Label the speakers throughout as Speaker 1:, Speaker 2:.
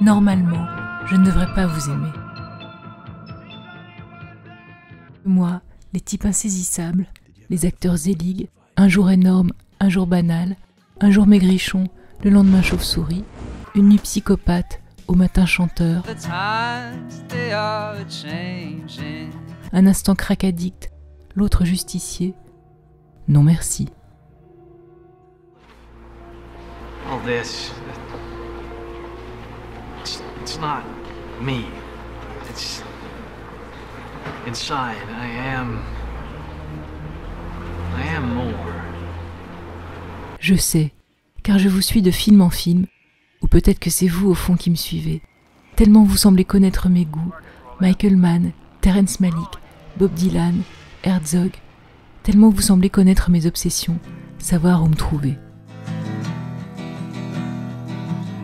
Speaker 1: Normalement, je ne devrais pas vous aimer. Moi, les types insaisissables, les acteurs zéligues, un jour énorme, un jour banal, un jour maigrichon, le lendemain chauve-souris, une nuit psychopathe, au matin chanteur, un instant crack addict, l'autre justicier. Non merci.
Speaker 2: All this, it's not me. It's inside. I am more.
Speaker 1: Je sais, car je vous suis de film en film, ou peut-être que c'est vous au fond qui me suivez. Tellement vous semblez connaître mes goûts, Michael Mann, Terrence Malick, Bob Dylan, Herzog. Tellement vous semblez connaître mes obsessions, savoir où me trouver.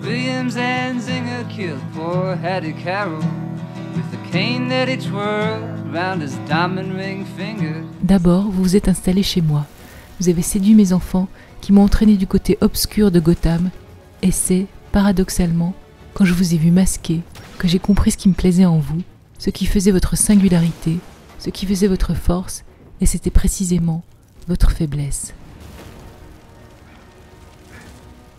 Speaker 3: Williams and Zinger killed poor Hattie Carroll with the cane that he twirled round his diamond ring finger.
Speaker 1: D'abord, vous vous êtes installé chez moi. Vous avez séduit mes enfants qui m'ont entraîné du côté obscur de Gotham. Et c'est, paradoxalement, quand je vous ai vu masqué, que j'ai compris ce qui me plaisait en vous, ce qui faisait votre singularité, ce qui faisait votre force, et c'était précisément votre faiblesse.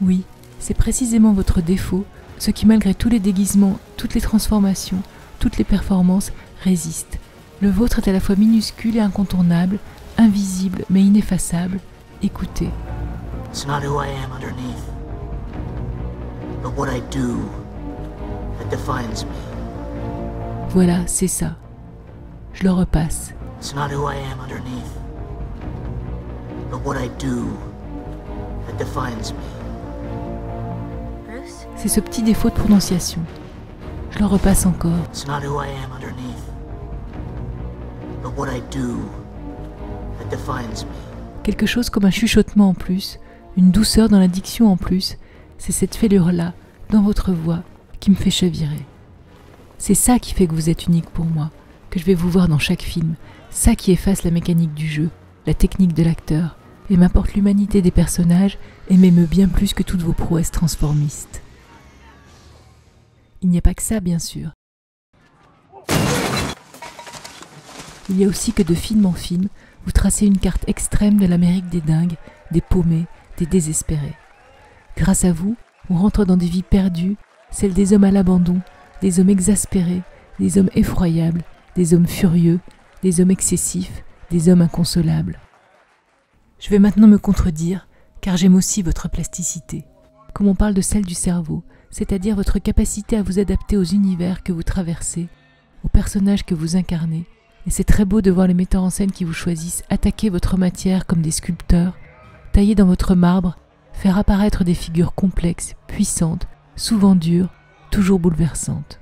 Speaker 1: Oui, c'est précisément votre défaut, ce qui malgré tous les déguisements, toutes les transformations, toutes les performances, résiste. Le vôtre est à la fois minuscule et incontournable, invisible mais ineffaçable. Écoutez.
Speaker 4: It's not who I am underneath, but what I do that defines me.
Speaker 1: Voilà, c'est ça. Je le repasse.
Speaker 4: It's not who I am underneath, but what I do that defines me.
Speaker 1: C'est ce petit défaut de prononciation. Je le repasse encore.
Speaker 4: It's not who I am underneath, but what I do that defines me.
Speaker 1: Quelque chose comme un chuchotement en plus, une douceur dans la diction en plus, c'est cette fêlure-là, dans votre voix, qui me fait chavirer. C'est ça qui fait que vous êtes unique pour moi, que je vais vous voir dans chaque film, ça qui efface la mécanique du jeu, la technique de l'acteur, et m'apporte l'humanité des personnages et m'émeut bien plus que toutes vos prouesses transformistes. Il n'y a pas que ça, bien sûr. Il y a aussi que de film en film, vous tracez une carte extrême de l'Amérique des dingues, des paumés, des désespérés. Grâce à vous, on rentre dans des vies perdues, celles des hommes à l'abandon, des hommes exaspérés, des hommes effroyables, des hommes furieux, des hommes excessifs, des hommes inconsolables. Je vais maintenant me contredire, car j'aime aussi votre plasticité. Comme on parle de celle du cerveau, c'est-à-dire votre capacité à vous adapter aux univers que vous traversez, aux personnages que vous incarnez. Et c'est très beau de voir les metteurs en scène qui vous choisissent attaquer votre matière comme des sculpteurs, tailler dans votre marbre, faire apparaître des figures complexes, puissantes, souvent dures, toujours bouleversantes.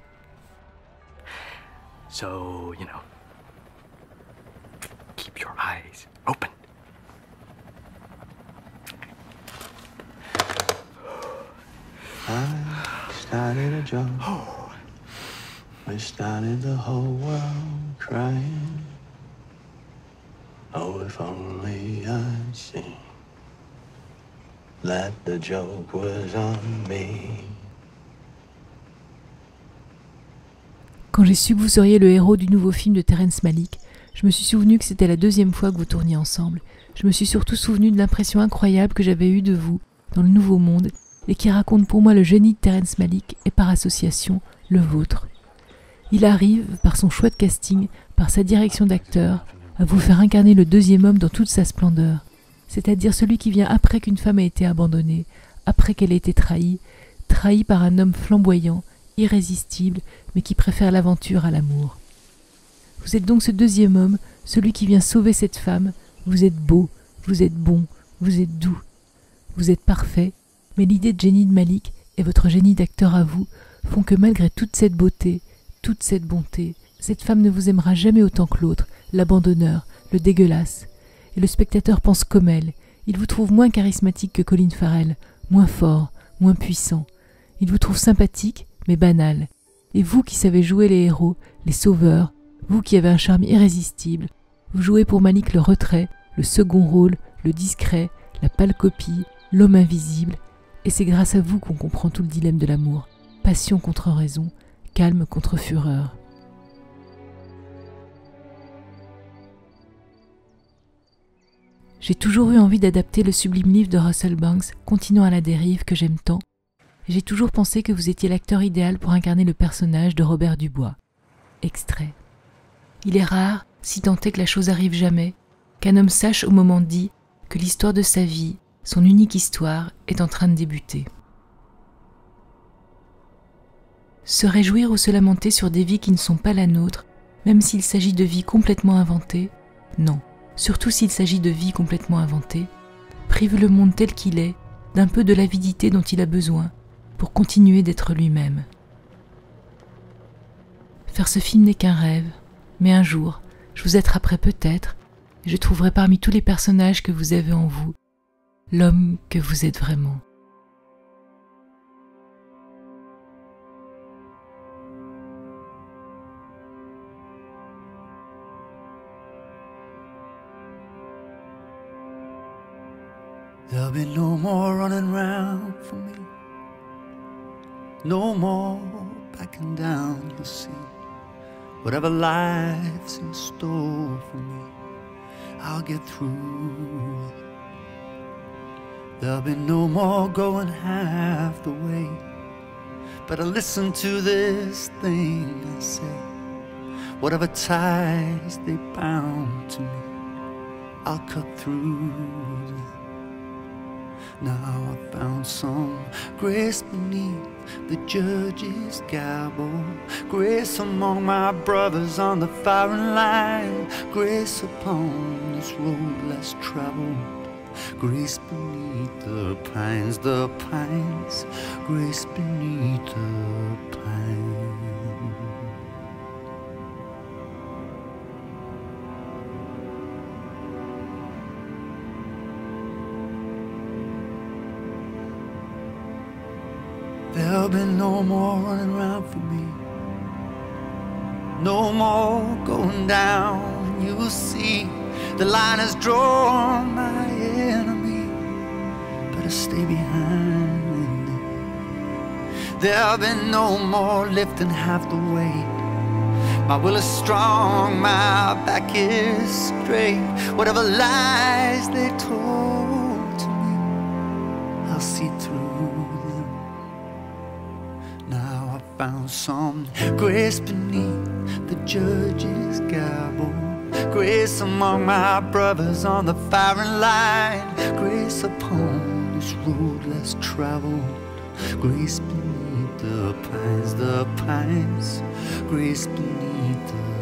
Speaker 2: So, keep your eyes open.
Speaker 5: I started a joke. We started the whole world crying. Oh, if only I'd seen that the joke was on me.
Speaker 1: Quand j'ai su que vous seriez le héros du nouveau film de Terrence Malick, je me suis souvenu que c'était la deuxième fois que vous tourniez ensemble. Je me suis surtout souvenu de l'impression incroyable que j'avais eue de vous dans le Nouveau Monde et qui raconte pour moi le génie de Terrence Malick et par association le vôtre. Il arrive, par son choix de casting, par sa direction d'acteur, à vous faire incarner le deuxième homme dans toute sa splendeur, c'est-à-dire celui qui vient après qu'une femme a été abandonnée, après qu'elle ait été trahie par un homme flamboyant, irrésistible, mais qui préfère l'aventure à l'amour. Vous êtes donc ce deuxième homme, celui qui vient sauver cette femme. Vous êtes beau, vous êtes bon, vous êtes doux, vous êtes parfait, mais l'idée de génie de Malick et votre génie d'acteur à vous font que malgré toute cette beauté, toute cette bonté, cette femme ne vous aimera jamais autant que l'autre, l'abandonneur, le dégueulasse. Et le spectateur pense comme elle. Il vous trouve moins charismatique que Colin Farrell, moins fort, moins puissant. Il vous trouve sympathique, mais banal. Et vous qui savez jouer les héros, les sauveurs, vous qui avez un charme irrésistible, vous jouez pour Malick le retrait, le second rôle, le discret, la pâle copie, l'homme invisible. Et c'est grâce à vous qu'on comprend tout le dilemme de l'amour. passion contre raison, calme contre fureur. J'ai toujours eu envie d'adapter le sublime livre de Russell Banks, Continent à la dérive, que j'aime tant. J'ai toujours pensé que vous étiez l'acteur idéal pour incarner le personnage de Robert Dubois. Extrait. Il est rare, si tant est que la chose arrive jamais, qu'un homme sache au moment dit que l'histoire de sa vie, son unique histoire, est en train de débuter. Se réjouir ou se lamenter sur des vies qui ne sont pas la nôtre, même s'il s'agit de vies complètement inventées, non, surtout s'il s'agit de vies complètement inventées, prive le monde tel qu'il est d'un peu de l'avidité dont il a besoin pour continuer d'être lui-même. Faire ce film n'est qu'un rêve, mais un jour, je vous attraperai peut-être et je trouverai parmi tous les personnages que vous avez en vous, l'homme que vous êtes vraiment.
Speaker 5: There'll be no more running round for me. No more backing down, you'll see. Whatever life's in store for me, I'll get through. There'll be no more going half the way. Better listen to this thing I say. Whatever ties they bound to me, I'll cut through them. Now I found some grace beneath the judge's gavel, grace among my brothers on the firing line, grace upon this road less traveled, grace beneath the pines, grace beneath the pines. There'll be no more running around for me, no more going down. You will see the line is drawn, my enemy. Better stay behind. There'll be no more lifting half the weight. My will is strong, my back is straight. Whatever lies they told to me, I'll see through them. Now I found some grace beneath the judge's gavel, grace among my brothers on the firing line, grace upon this road less traveled, grace beneath the pines, grace beneath the